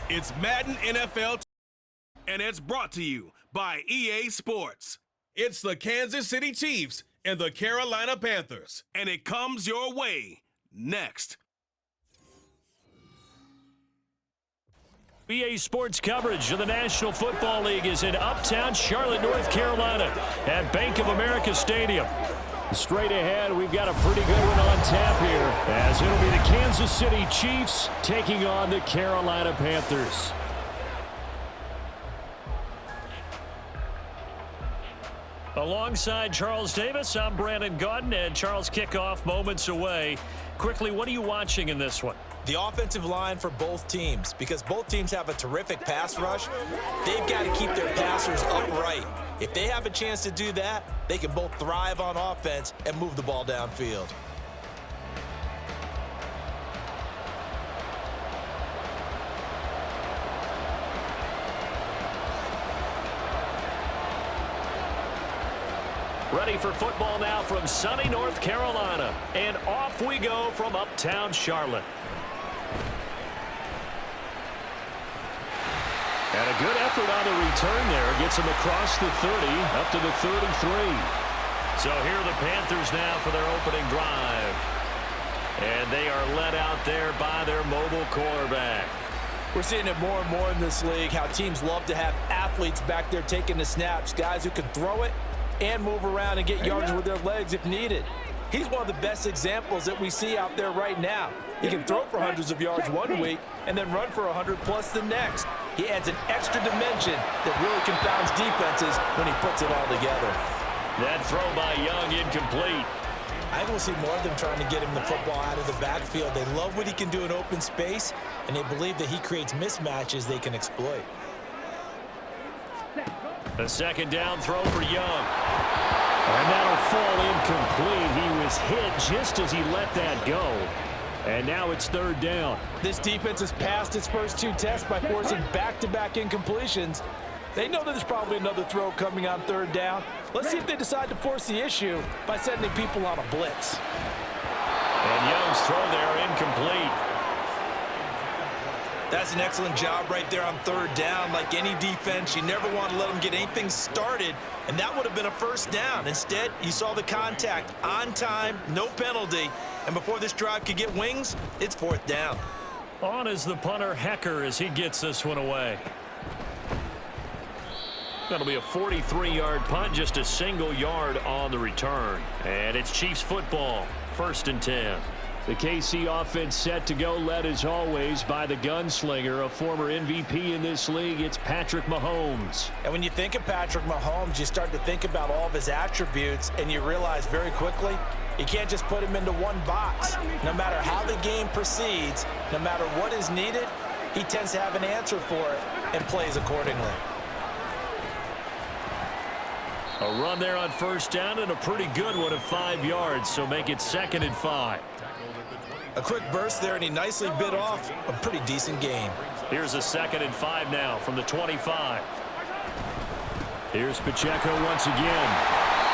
It's Madden NFL, and it's brought to you by EA Sports. It's the Kansas City Chiefs and the Carolina Panthers, and it comes your way next. EA Sports coverage of the National Football League is in uptown Charlotte, North Carolina at Bank of America Stadium. Straight ahead, we've got a pretty good one on tap here, as it'll be the Kansas City Chiefs taking on the Carolina Panthers. Alongside Charles Davis, I'm Brandon Gaudin, and Charles, kickoff moments away. Quickly, what are you watching in this one? The offensive line for both teams, because both teams have a terrific pass rush. They've got to keep their passers upright. If they have a chance to do that, they can both thrive on offense and move the ball downfield. Ready for football now from sunny North Carolina. And off we go from uptown Charlotte. And a good effort on the return there. Gets him across the 30, up to the 33. So here are the Panthers now for their opening drive. And they are led out there by their mobile quarterback. We're seeing it more and more in this league, how teams love to have athletes back there taking the snaps, guys who can throw it and move around and get yards with their legs if needed. He's one of the best examples that we see out there right now. He can throw for hundreds of yards one week and then run for 100+ the next. He adds an extra dimension that really confounds defenses when he puts it all together. That throw by Young incomplete. I think we'll see more of them trying to get him the football out of the backfield. They love what he can do in open space, and they believe that he creates mismatches they can exploit. A second down throw for Young. And that'll fall incomplete. He was hit just as he let that go. And now it's third down. This defense has passed its first two tests by forcing back-to-back incompletions. They know that there's probably another throw coming on third down. Let's see if they decide to force the issue by sending people on a blitz. And Young's throw there incomplete. That's an excellent job right there on third down. Like any defense, you never want to let them get anything started, and that would have been a first down. Instead, you saw the contact on time, no penalty, and before this drive could get wings, it's fourth down. On is the punter, Hecker, as he gets this one away. That'll be a 43-yard punt, just a single yard on the return. And it's Chiefs football, 1st and 10. The KC offense set to go, led as always by the gunslinger, a former MVP in this league. It's Patrick Mahomes. And when you think of Patrick Mahomes, you start to think about all of his attributes, and you realize very quickly you can't just put him into one box. No matter how the game proceeds, no matter what is needed, he tends to have an answer for it and plays accordingly. A run there on first down, and a pretty good one of 5 yards, so make it 2nd and 5. A quick burst there, and he nicely bit off a pretty decent gain. Here's a 2nd and 5 now from the 25. Here's Pacheco once again.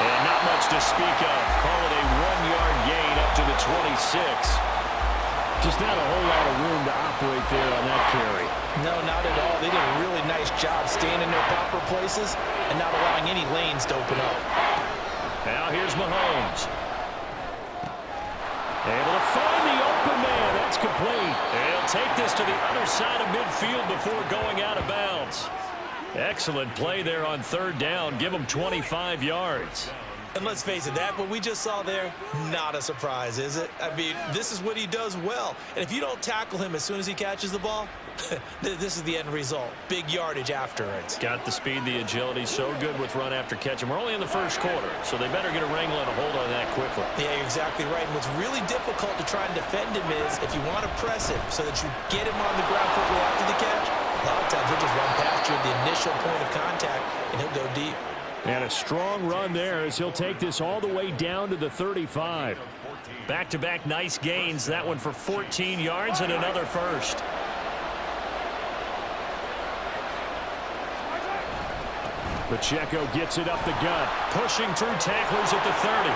And not much to speak of. Call it a 1-yard gain up to the 26. Just not a whole lot of room to operate there on that carry. No, not at all. They did a really nice job staying in their proper places and not allowing any lanes to open up. Now here's Mahomes. Able to find the open man. That's complete. He'll take this to the other side of midfield before going out of bounds. Excellent play there on third down. Give him 25 yards. And let's face it, that what we just saw there, not a surprise, is it? I mean, this is what he does well. And if you don't tackle him as soon as he catches the ball, this is the end result. Big yardage afterwards. Got the speed, the agility, so good with run after catch. And we're only in the first quarter, so they better get a wrangle and a hold on that quickly. Yeah, you're exactly right. And what's really difficult to try and defend him is if you want to press him so that you get him on the ground quickly after the catch, a lot of times he'll just run past you at the initial point of contact, and he'll go deep. And a strong run there as he'll take this all the way down to the 35. Back-to-back nice gains. That one for 14 yards and another first. Pacheco gets it up the gut, pushing through tacklers at the 30.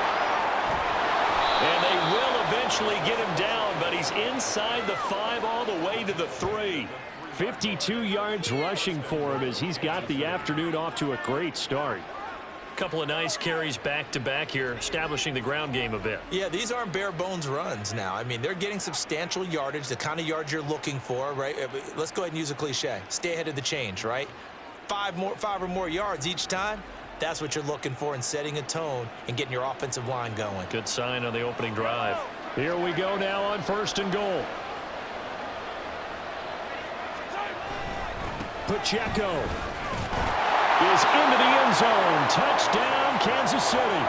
And they will eventually get him down, but he's inside the 5 all the way to the 3. 52 yards rushing for him as he's got the afternoon off to a great start. Couple of nice carries back-to-back here, establishing the ground game a bit. Yeah, these aren't bare-bones runs now. I mean, they're getting substantial yardage, the kind of yards you're looking for, right? Let's go ahead and use a cliche. Stay ahead of the change, right? Five or more yards each time. That's what you're looking for in setting a tone and getting your offensive line going. Good sign on the opening drive. Here we go now on 1st and goal. Pacheco is into the end zone. Touchdown, Kansas City.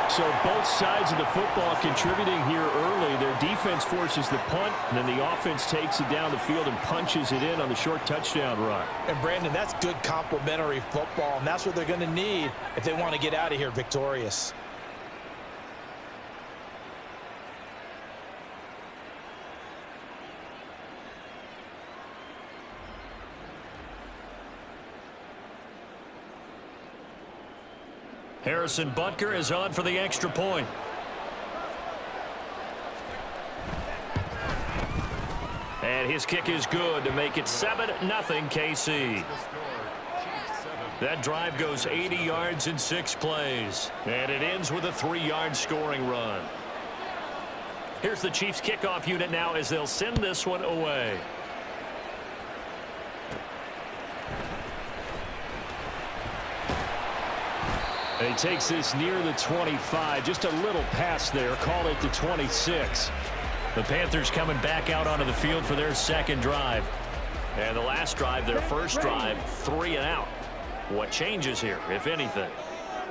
So both sides of the football contributing here early. Their defense forces the punt, and then the offense takes it down the field and punches it in on the short touchdown run. And, Brandon, that's good complementary football, and that's what they're going to need if they want to get out of here victorious. Harrison Butker is on for the extra point. And his kick is good to make it 7-0 KC. That drive goes 80 yards in 6 plays. And it ends with a 3-yard scoring run. Here's the Chiefs kickoff unit now as they'll send this one away. He takes this near the 25, just a little pass there, call it the 26. The Panthers coming back out onto the field for their second drive. And the last drive, their first drive, 3 and out. What changes here, if anything?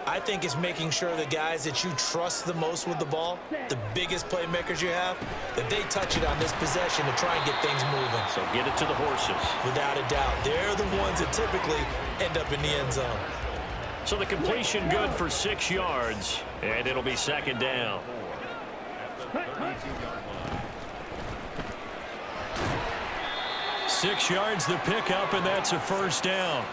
I think it's making sure the guys that you trust the most with the ball, the biggest playmakers you have, that they touch it on this possession to try and get things moving. So get it to the horses. Without a doubt. They're the ones that typically end up in the end zone. So the completion good for 6 yards, and it'll be 2nd down. Six yards the pickup, and that's a 1st down.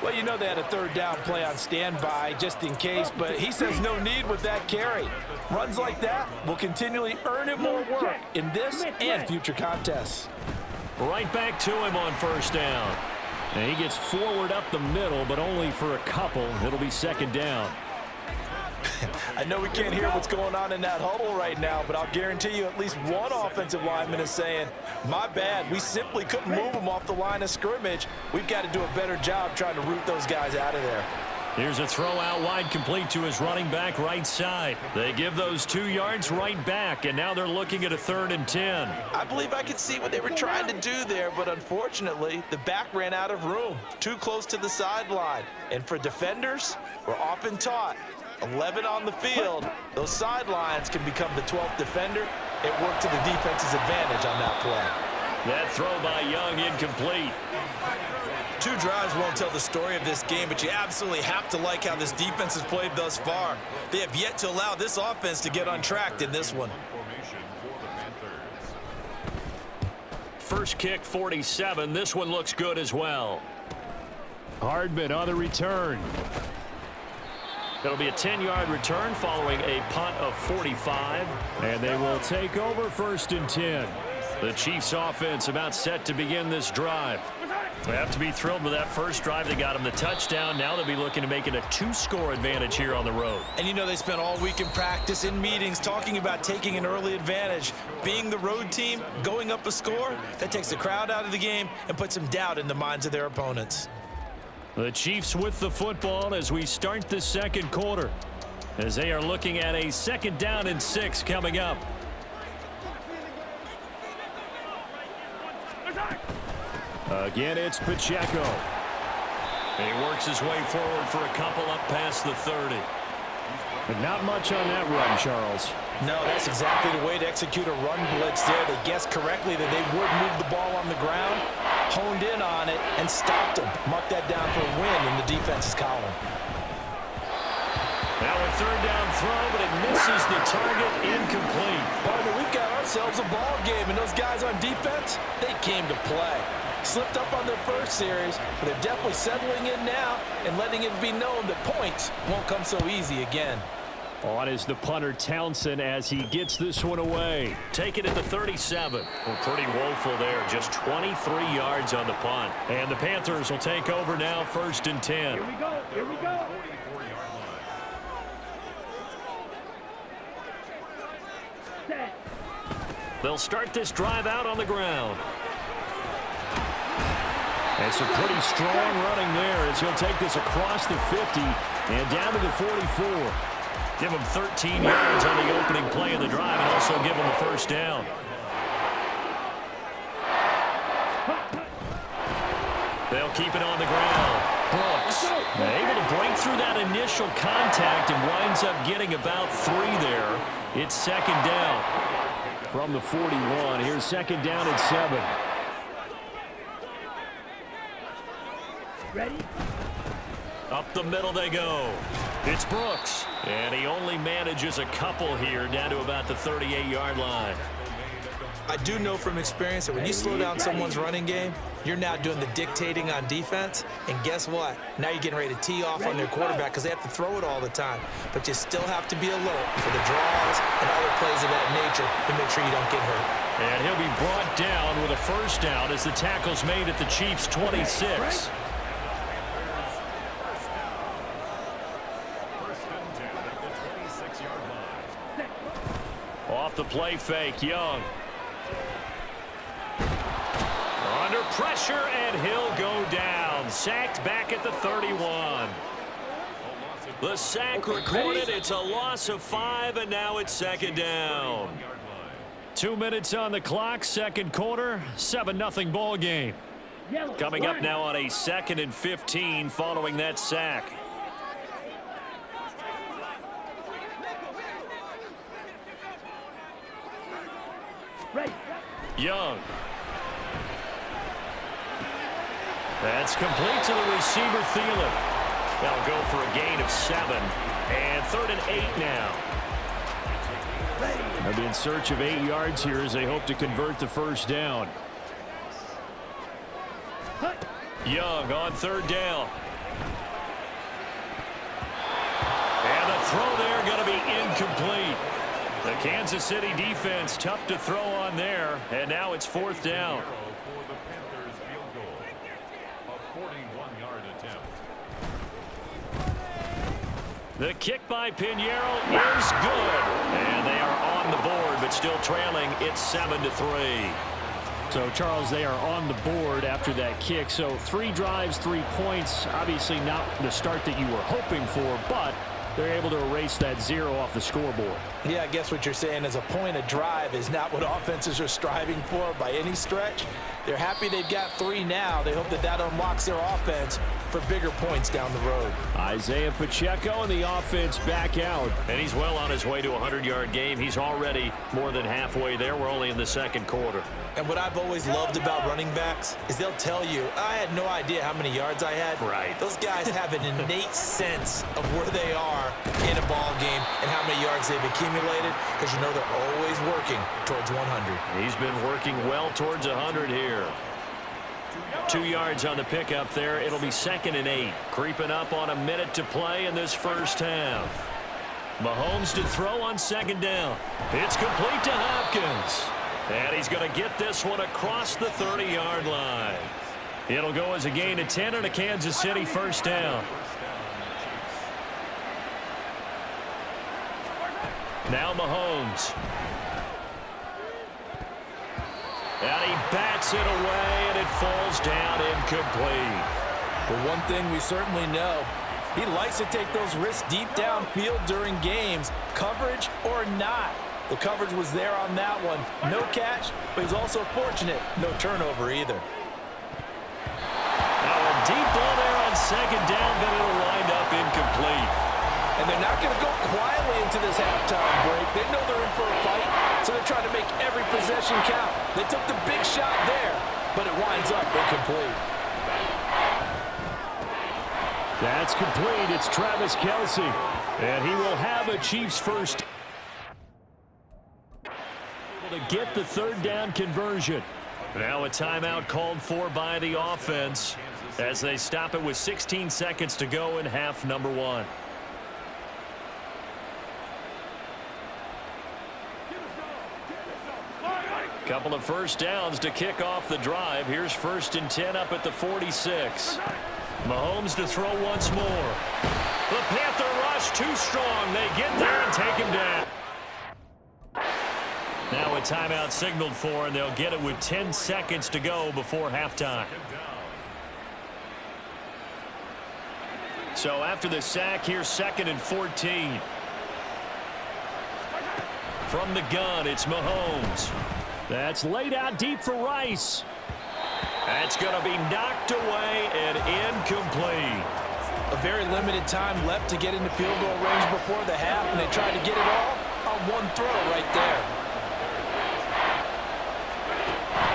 Well, you know they had a 3rd down play on standby just in case, but he says no need with that carry. Runs like that will continually earn him more work in this and future contests. Right back to him on 1st down. And he gets forward up the middle, but only for a couple. It'll be 2nd down. I know we can't hear what's going on in that huddle right now, but I'll guarantee you at least one offensive lineman is saying, my bad, we simply couldn't move them off the line of scrimmage. We've got to do a better job trying to root those guys out of there. Here's a throw out wide complete to his running back right side. They give those 2 yards right back, and now they're looking at a 3rd and 10. I believe I could see what they were trying to do there, but unfortunately, the back ran out of room, too close to the sideline. And for defenders, we're often taught, 11 on the field, those sidelines can become the 12th defender. It worked to the defense's advantage on that play. That throw by Young incomplete. 2 drives won't tell the story of this game, but you absolutely have to like how this defense has played thus far. They have yet to allow this offense to get untracked in this one. First kick, 47. This one looks good as well. Hardman on the return. It'll be a 10-yard return following a punt of 45. And they will take over 1st and 10. The Chiefs offense about set to begin this drive. They have to be thrilled with that first drive. They got them the touchdown. Now they'll be looking to make it a 2-score advantage here on the road. And you know they spent all week in practice, in meetings, talking about taking an early advantage. Being the road team, going up a score, that takes the crowd out of the game and puts some doubt in the minds of their opponents. The Chiefs with the football as we start the 2nd quarter, as they are looking at a 2nd down and 6 coming up. Again, it's Pacheco. He works his way forward for a couple up past the 30. But not much on that run, Charles. No, that's exactly the way to execute a run blitz there. They guessed correctly that they would move the ball on the ground, honed in on it, and stopped them. Mark that down for a win in the defense's column. Now a 3rd down throw, but it misses the target, incomplete. Partner, we've got ourselves a ball game, and those guys on defense, they came to play. Slipped up on their first series, but they're definitely settling in now and letting it be known that points won't come so easy again. On is the punter Townsend as he gets this one away. Take it at the 37. Well, pretty woeful there. Just 23 yards on the punt. And the Panthers will take over now, 1st and 10. Here we go. Here we go. They'll start this drive out on the ground. And some pretty strong running there as he'll take this across the 50 and down to the 44. Give him 13 yards on the opening play of the drive and also give him the 1st down. They'll keep it on the ground. Brooks able to break through that initial contact and winds up getting about 3 there. It's 2nd down. From the 41, here's 2nd down and 7. Ready? Up the middle they go. It's Brooks. And he only manages a couple here down to about the 38-yard line. I do know from experience that when you slow down someone's running game, you're now doing the dictating on defense. And guess what? Now you're getting ready to tee off on their quarterback because they have to throw it all the time. But you still have to be alert for the draws and other plays of that nature to make sure you don't get hurt. And he'll be brought down with a 1st down as the tackle's made at the Chiefs' 26. Off the play fake, Young. Under pressure, and he'll go down. Sacked back at the 31. The sack recorded. It's a loss of 5, and now it's 2nd down. 2 minutes on the clock, 2nd quarter, 7-0 ball game. Coming up now on a 2nd and 15 following that sack. Young. That's complete to the receiver, Thielen. They'll go for a gain of 7. And 3rd and 8 now. They'll be in search of 8 yards here as they hope to convert the 1st down. Young on 3rd down. And the throw there going to be incomplete. The Kansas City defense tough to throw on there, and now it's 4th down. The kick by Pinheiro is good, and they are on the board, but still trailing. It's 7-3. So, Charles, they are on the board after that kick. So 3 drives, 3 points. Obviously not the start that you were hoping for, but they're able to erase that 0 off the scoreboard. Yeah, I guess what you're saying is a point of drive is not what offenses are striving for by any stretch. They're happy they've got 3 now. They hope that that unlocks their offense for bigger points down the road. Isaiah Pacheco and the offense back out. And he's well on his way to a 100-yard game. He's already more than halfway there. We're only in the 2nd quarter. And what I've always loved about running backs is they'll tell you, I had no idea how many yards I had. Right. Those guys have an innate sense of where they are in a ball game and how many yards they've accumulated, because you know they're always working towards 100. He's been working well towards 100 here. 2 yards on the pickup there. It'll be 2nd and 8. Creeping up on a minute to play in this 1st half. Mahomes to throw on 2nd down. It's complete to Hopkins. And he's going to get this one across the 30-yard line. It'll go as a gain of 10 and a Kansas City 1st down. Now Mahomes. And he bats it away, and it falls down incomplete. But one thing we certainly know, he likes to take those risks deep downfield during games, coverage or not. The coverage was there on that one. No catch, but he's also fortunate. No turnover either. Now a deep ball there on 2nd down, but it'll wind up incomplete. And they're not going to go quietly into this halftime break. They know they're in for a fight, so they're trying to make every possession count. They took the big shot there, but it winds up incomplete. That's complete. It's Travis Kelce, and he will have a Chiefs 1st. To get the 3rd down conversion. Now a timeout called for by the offense as they stop it with 16 seconds to go in half number 1. Couple of first downs to kick off the drive. Here's 1st and 10 up at the 46. Mahomes to throw once more. The Panther rush too strong. They get there and take him down. Now a timeout signaled for, and they'll get it with 10 seconds to go before halftime. So after the sack, here's 2nd and 14. From the gun, it's Mahomes. That's laid out deep for Rice. That's going to be knocked away and incomplete. A very limited time left to get into field goal range before the half, and they tried to get it all on one throw right there.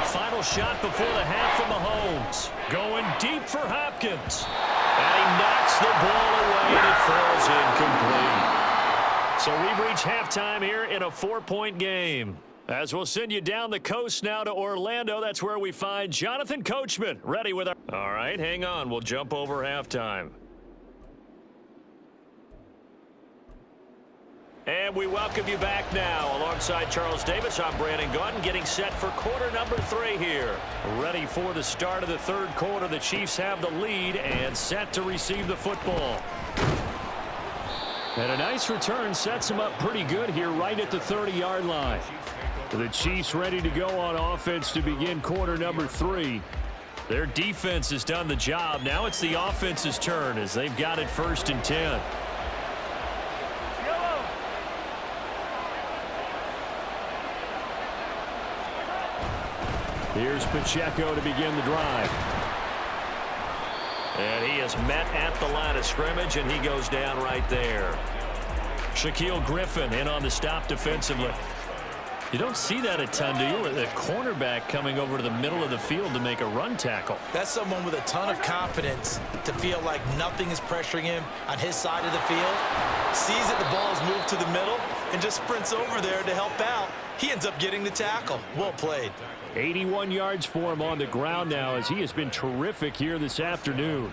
Final shot before the half from Mahomes. Going deep for Hopkins. And he knocks the ball away, and it falls incomplete. So we've reached halftime here in a 4-point game. As we'll send you down the coast now to Orlando, that's where we find Jonathan Coachman ready with our... All right, hang on. We'll jump over halftime. And we welcome you back now. Alongside Charles Davis, I'm Brandon Gaudin, getting set for quarter number 3 here. Ready for the start of the 3rd quarter. The Chiefs have the lead and set to receive the football. And a nice return sets them up pretty good here right at the 30-yard line. The Chiefs ready to go on offense to begin quarter number 3. Their defense has done the job. Now it's the offense's turn as they've got it 1st and 10. Here's Pacheco to begin the drive. And he is met at the line of scrimmage, and he goes down right there. Shaquille Griffin in on the stop defensively. You don't see that a ton, do you? The cornerback coming over to the middle of the field to make a run tackle. That's someone with a ton of confidence to feel like nothing is pressuring him on his side of the field. Sees that the ball is moved to the middle and just sprints over there to help out. He ends up getting the tackle. Well played. 81 yards for him on the ground now as he has been terrific here this afternoon.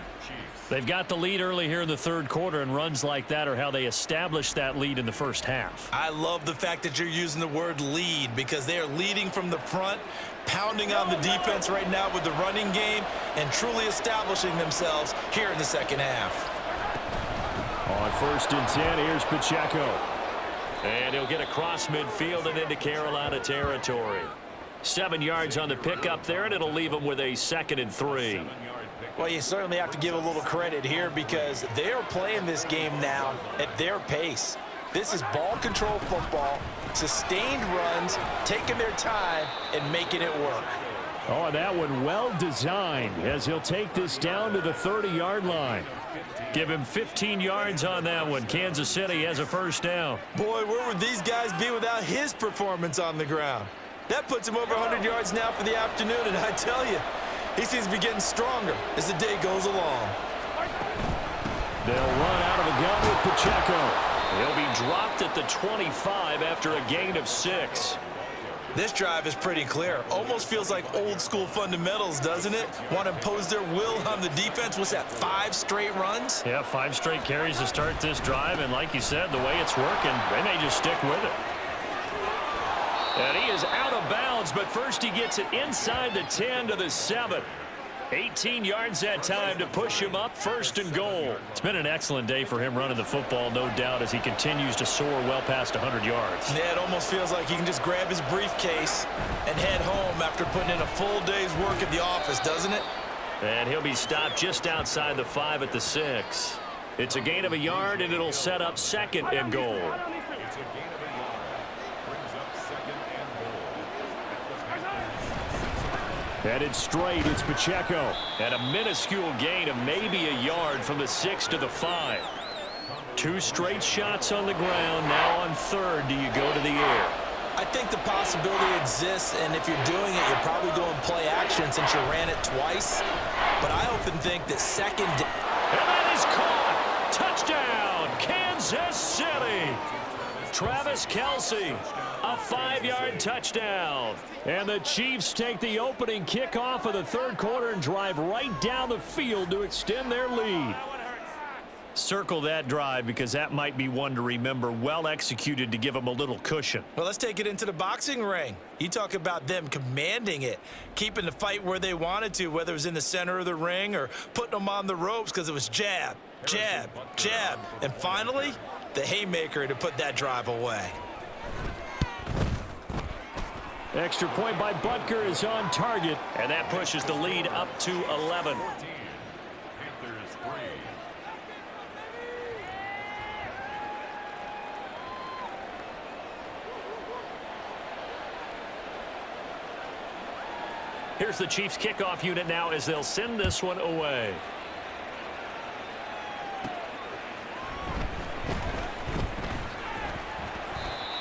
They've got the lead early here in the 3rd quarter, and runs like that are how they establish that lead in the first half. I love the fact that you're using the word lead because they are leading from the front, pounding on the defense right now with the running game, and truly establishing themselves here in the 2nd half. On 1st and 10, here's Pacheco. And he'll get across midfield and into Carolina territory. 7 yards on the pickup there, and it'll leave him with a 2nd and 3. Well, you certainly have to give a little credit here because they are playing this game now at their pace. This is ball control football, sustained runs, taking their time and making it work. Oh, that one well designed as he'll take this down to the 30-yard line. Give him 15 yards on that one. Kansas City has a 1st down. Boy, where would these guys be without his performance on the ground? That puts him over 100 yards now for the afternoon, and I tell you, he seems to be getting stronger as the day goes along. They'll run out of the gun with Pacheco. He'll be dropped at the 25 after a gain of 6. This drive is pretty clear. Almost feels like old school fundamentals, doesn't it? Want to impose their will on the defense. What's that, 5 straight runs? Yeah, 5 straight carries to start this drive, and like you said, the way it's working, they may just stick with it. And he is out of bounds, but first he gets it inside the 10 to the 7. 18 yards that time to push him up 1st and goal. It's been an excellent day for him running the football, no doubt, as he continues to soar well past 100 yards. Yeah, it almost feels like he can just grab his briefcase and head home after putting in a full day's work at the office, doesn't it? And he'll be stopped just outside the 5 at the 6. It's a gain of a yard, and it'll set up 2nd and goal. Headed straight, it's Pacheco. And a minuscule gain of maybe a yard from the 6 to the 5. 2 straight shots on the ground. Now on 3rd, do you go to the air? I think the possibility exists, and if you're doing it, you're probably going play action since you ran it twice. But I often think that 2nd... And that is caught! Touchdown, Kansas City! Travis Kelce, a 5-yard touchdown. And the Chiefs take the opening kickoff of the 3rd quarter and drive right down the field to extend their lead. Circle that drive because that might be one to remember. Well executed to give them a little cushion. Well, let's take it into the boxing ring. You talk about them commanding it, keeping the fight where they wanted to, whether it was in the center of the ring or putting them on the ropes because it was jab, jab, jab. And finally, the haymaker to put that drive away. Extra point by Butker is on target, and that pushes the lead up to 11. Here's the Chiefs kickoff unit now as they'll send this one away.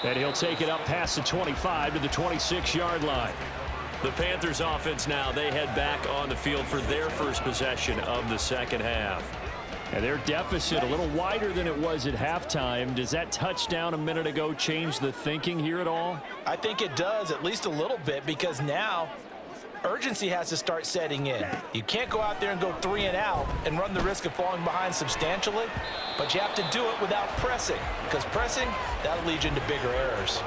And he'll take it up past the 25 to the 26-yard line. The Panthers offense now, they head back on the field for their first possession of the second half. And their deficit a little wider than it was at halftime. Does that touchdown a minute ago change the thinking here at all? I think it does, at least a little bit, because now urgency has to start setting in. You can't go out there and go 3 and out and run the risk of falling behind substantially, but you have to do it without pressing, because pressing, that'll lead you into bigger errors.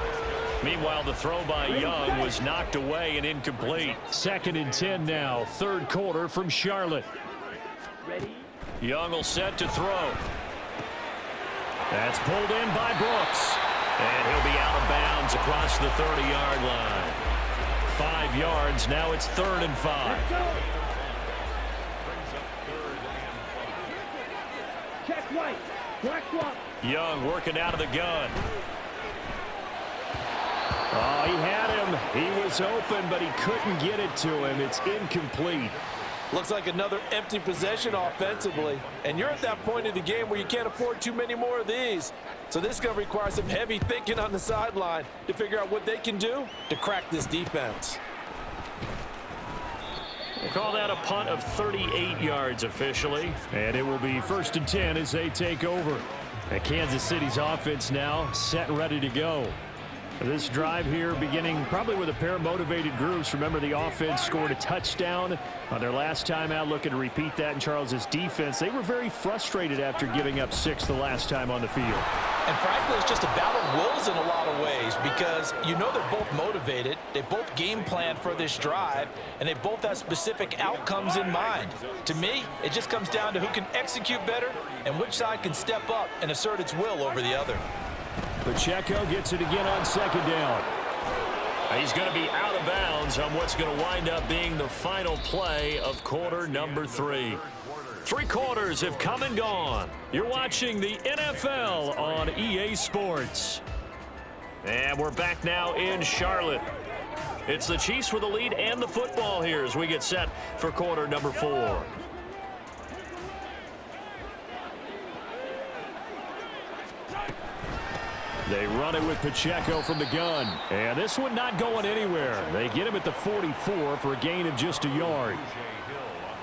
Meanwhile, the throw by Young was knocked away and incomplete. 2nd and 10 now, third quarter from Charlotte. Young will set to throw. That's pulled in by Brooks. And he'll be out of bounds across the 30-yard line. 5 yards, now it's 3rd and 5. Young working out of the gun. Oh, he had him. He was open, but he couldn't get it to him. It's incomplete. Looks like another empty possession offensively. And you're at that point in the game where you can't afford too many more of these. So this is going to require some heavy thinking on the sideline to figure out what they can do to crack this defense. They call that a punt of 38 yards officially. And it will be 1st and 10 as they take over. And Kansas City's offense now set and ready to go. This drive here beginning probably with a pair of motivated groups. Remember, the offense scored a touchdown on their last time out, looking to repeat that in Charles's defense. They were very frustrated after giving up 6 the last time on the field. And frankly, it's just a battle of wills in a lot of ways, because you know they're both motivated, they both game plan for this drive, and they both have specific outcomes in mind. To me, it just comes down to who can execute better and which side can step up and assert its will over the other. Pacheco gets it again on 2nd down. He's going to be out of bounds on what's going to wind up being the final play of quarter number 3. 3 quarters have come and gone. You're watching the NFL on EA Sports. And we're back now in Charlotte. It's the Chiefs with the lead and the football here as we get set for quarter number 4. They run it with Pacheco from the gun. And this one not going anywhere. They get him at the 44 for a gain of just a yard.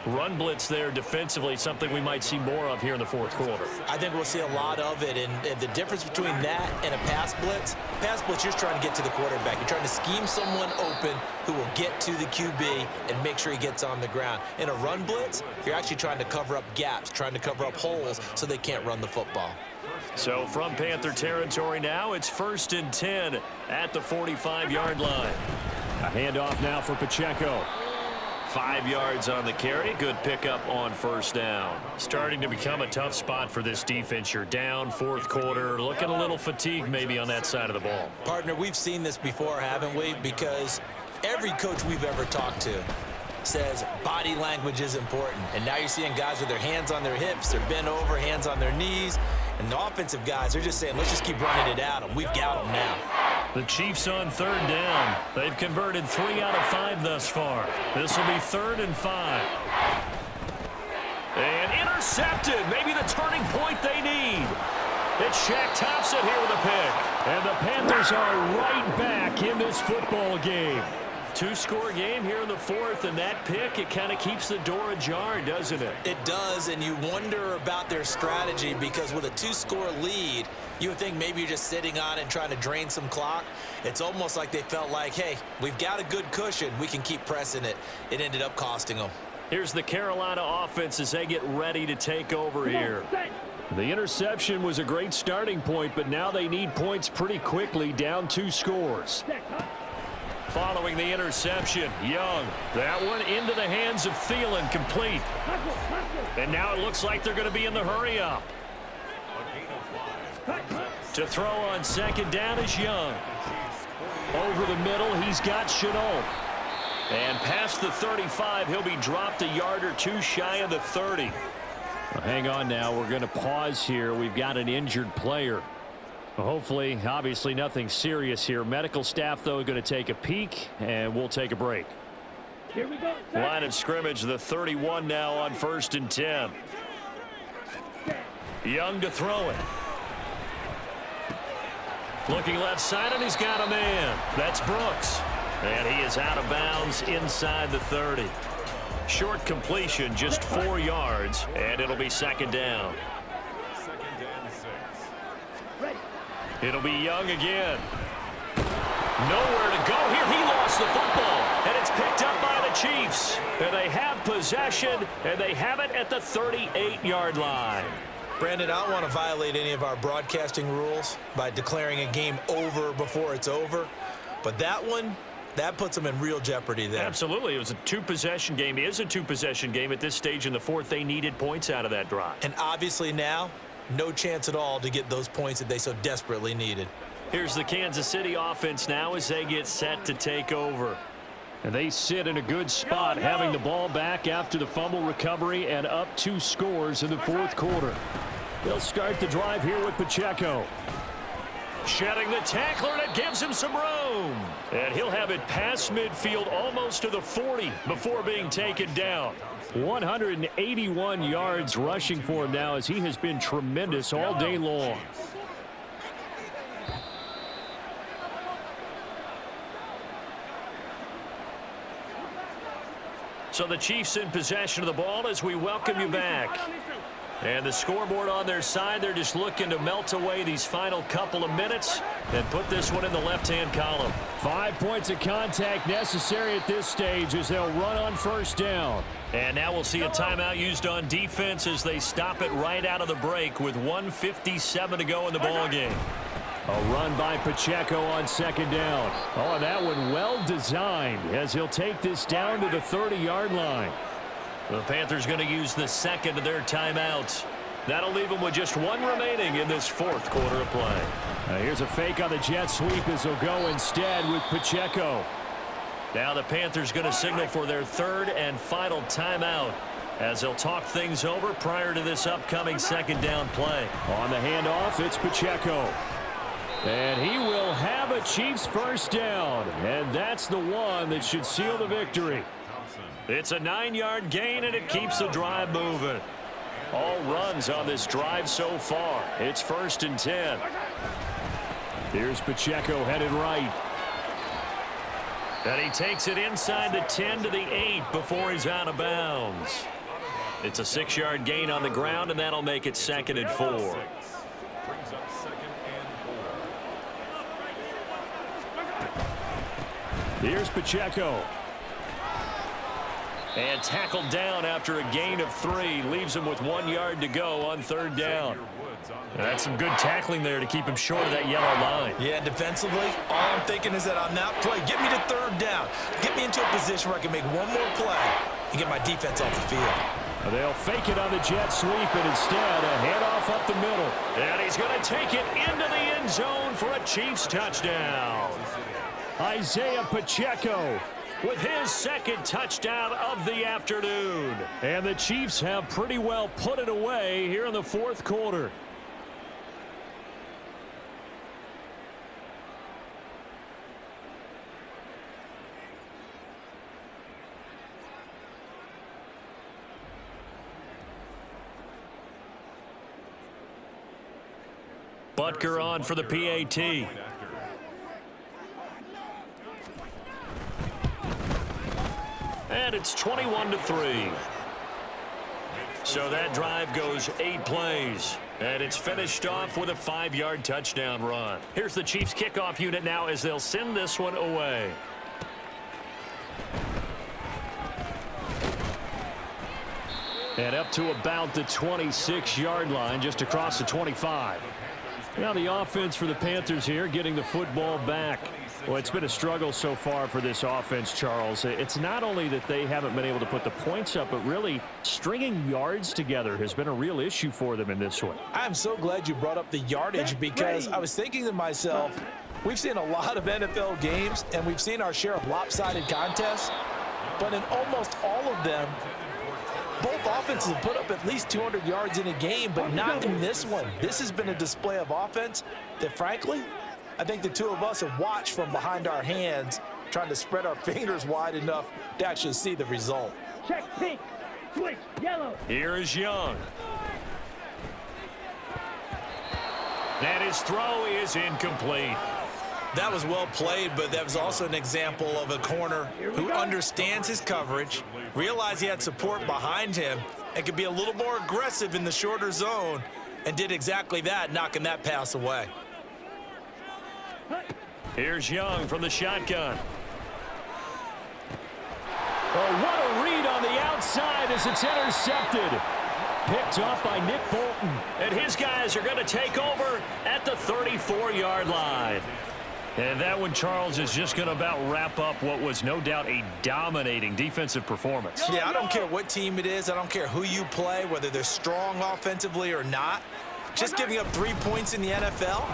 Run blitz there defensively, something we might see more of here in the 4th quarter. I think we'll see a lot of it, and the difference between that and a pass blitz, you're just trying to get to the quarterback. You're trying to scheme someone open who will get to the QB and make sure he gets on the ground. In a run blitz, you're actually trying to cover up gaps, trying to cover up holes so they can't run the football. So from Panther territory now, it's 1st and 10 at the 45-yard line. A handoff now for Pacheco. 5 yards on the carry. Good pickup on 1st down. Starting to become a tough spot for this defense. You're down 4th quarter. Looking a little fatigued maybe on that side of the ball. Partner, we've seen this before, haven't we? Because every coach we've ever talked to says body language is important. And now you're seeing guys with their hands on their hips, they're bent over, hands on their knees. And the offensive guys are just saying, let's just keep running it at them. We've got them now. The Chiefs on 3rd down. They've converted 3 out of 5 thus far. This will be 3rd and 5. And intercepted. Maybe the turning point they need. It's Shaq Thompson here with a pick. And the Panthers are right back in this football game. 2-score game here in the 4th, and that pick, it kind of keeps the door ajar, doesn't it? It does, and you wonder about their strategy, because with a 2-score lead, you would think maybe you're just sitting on it and trying to drain some clock. It's almost like they felt like, hey, we've got a good cushion. We can keep pressing it. It ended up costing them. Here's the Carolina offense as they get ready to take over here. The interception was a great starting point, but now they need points pretty quickly, down 2 scores. Following the interception, Young. That one into the hands of Thielen, complete. And now it looks like they're going to be in the hurry-up. To throw on second down is Young. Over the middle, he's got Chenault. And past the 35, he'll be dropped a yard or 2 shy of the 30. Well, hang on now. We're going to pause here. We've got an injured player. Well, hopefully, obviously nothing serious here. Medical staff, though, going to take a peek, and we'll take a break. Here we go. Line of scrimmage, the 31 now on 1st and 10. Young to throw it. Looking left side, and he's got a man. That's Brooks. And he is out of bounds inside the 30. Short completion, just 4 yards, and it'll be second down. It'll be Young again. Nowhere to go here. He lost the football, and it's picked up by the Chiefs. And they have possession, and they have it at the 38-yard line. Brandon, I don't want to violate any of our broadcasting rules by declaring a game over before it's over, but that one, that puts them in real jeopardy there. Absolutely. It was a 2-possession game. It is a 2-possession game at this stage in the 4th. They needed points out of that drive. And obviously now, no chance at all to get those points that they so desperately needed. Here's the Kansas City offense now as they get set to take over. And they sit in a good spot, having the ball back after the fumble recovery and up 2 scores in the 4th quarter. They'll start the drive here with Pacheco. Shedding the tackler, and it gives him some room. And he'll have it past midfield almost to the 40 before being taken down. 181 yards rushing for him now as he has been tremendous all day long. So the Chiefs in possession of the ball as we welcome you back. And the scoreboard on their side, they're just looking to melt away these final couple of minutes and put this one in the left-hand column. 5 points of contact necessary at this stage as they'll run on 1st down. And now we'll see a timeout used on defense as they stop it right out of the break with 1:57 to go in the ball game. A run by Pacheco on 2nd down. Oh, that one well designed as he'll take this down to the 30-yard line. The Panthers going to use the 2nd of their timeouts. That'll leave them with just 1 remaining in this 4th quarter of play. Here's a fake on the jet sweep as they'll go instead with Pacheco. Now the Panthers going to signal for their 3rd and final timeout as they'll talk things over prior to this upcoming 2nd down play. On the handoff, it's Pacheco. And he will have a Chiefs 1st down. And that's the one that should seal the victory. It's a 9-yard gain, and it keeps the drive moving. All runs on this drive so far. It's 1st and 10. Here's Pacheco headed right. And he takes it inside the 10 to the 8 before he's out of bounds. It's a 6-yard gain on the ground, and that'll make it 2nd and 4. Here's Pacheco. And tackled down after a gain of 3. Leaves him with 1 yard to go on 3rd down. That's some good tackling there to keep him short of that yellow line. Yeah, defensively, all I'm thinking is that on that play, get me to 3rd down. Get me into a position where I can make 1 more play and get my defense off the field. They'll fake it on the jet sweep, and instead a handoff up the middle. And he's going to take it into the end zone for a Chiefs touchdown. Isaiah Pacheco with his 2nd touchdown of the afternoon. And the Chiefs have pretty well put it away here in the 4th quarter. Butker on for the PAT. And it's 21-3. So that drive goes 8 plays. And it's finished off with a 5-yard touchdown run. Here's the Chiefs kickoff unit now as they'll send this one away. And up to about the 26-yard line, just across the 25. Now the offense for the Panthers here, getting the football back. Well, it's been a struggle so far for this offense, Charles. It's not only that they haven't been able to put the points up, but really stringing yards together has been a real issue for them in this one. I'm so glad you brought up the yardage, because I was thinking to myself, we've seen a lot of NFL games, and we've seen our share of lopsided contests, but in almost all of them, both offenses have put up at least 200 yards in a game, but not in this one. This has been a display of offense that, frankly, I think the two of us have watched from behind our hands, trying to spread our fingers wide enough to actually see the result. Check pink, switch yellow. Here is Young. And his throw is incomplete. That was well played, but that was also an example of a corner who understands his coverage, realized he had support behind him, and could be a little more aggressive in the shorter zone, and did exactly that, knocking that pass away. Here's Young from the shotgun. Oh, what a read on the outside as it's intercepted. Picked off by Nick Bolton. And his guys are going to take over at the 34-yard line. And that one, Charles, is just going to about wrap up what was no doubt a dominating defensive performance. Yeah, I don't care what team it is. I don't care who you play, whether they're strong offensively or not. Just giving up 3 points in the NFL,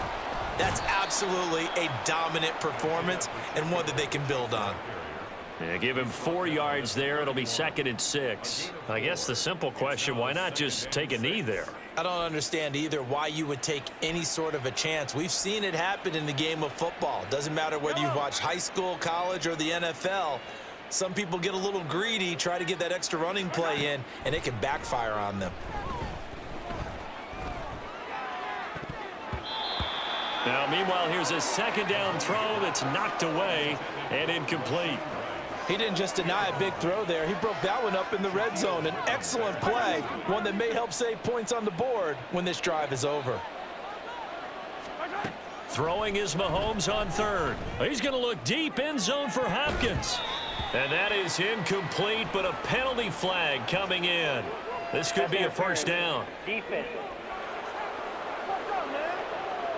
that's absolutely a dominant performance and one that they can build on. Yeah, give him 4 yards there. It'll be 2nd and 6. I guess the simple question, why not just take a knee there? I don't understand either why you would take any sort of a chance. We've seen it happen in the game of football. Doesn't matter whether you've watched high school, college, or the NFL. Some people get a little greedy, try to get that extra running play in, and it can backfire on them. Now, meanwhile, here's a 2nd down throw that's knocked away and incomplete. He didn't just deny a big throw there. He broke that one up in the red zone. An excellent play, one that may help save points on the board when this drive is over. Throwing is Mahomes on 3rd. He's going to look deep, end zone for Hopkins. And that is incomplete, but a penalty flag coming in. This could be a 1st down. Defense.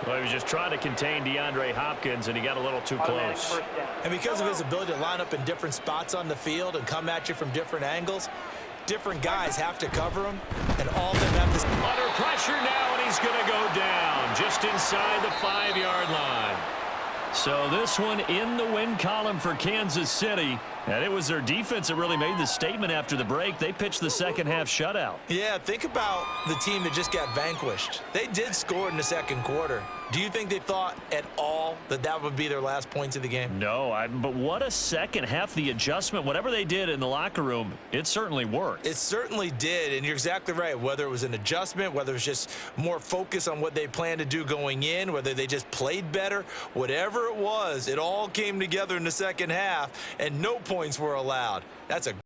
Well, he was just trying to contain DeAndre Hopkins, and he got a little too close. And because of his ability to line up in different spots on the field and come at you from different angles, different guys have to cover him, and all of them have this. Under pressure now, and he's going to go down just inside the 5-yard line. So this one in the win column for Kansas City. And it was their defense that really made the statement after the break. They pitched the second half shutout. Yeah, think about the team that just got vanquished. They did score in the second quarter. Do you think they thought at all that that would be their last points of the game? No, but what a second half. The adjustment, whatever they did in the locker room, it certainly worked. It certainly did, and you're exactly right. Whether it was an adjustment, whether it was just more focus on what they planned to do going in, whether they just played better, whatever it was, it all came together in the second half, and no points were allowed. That's a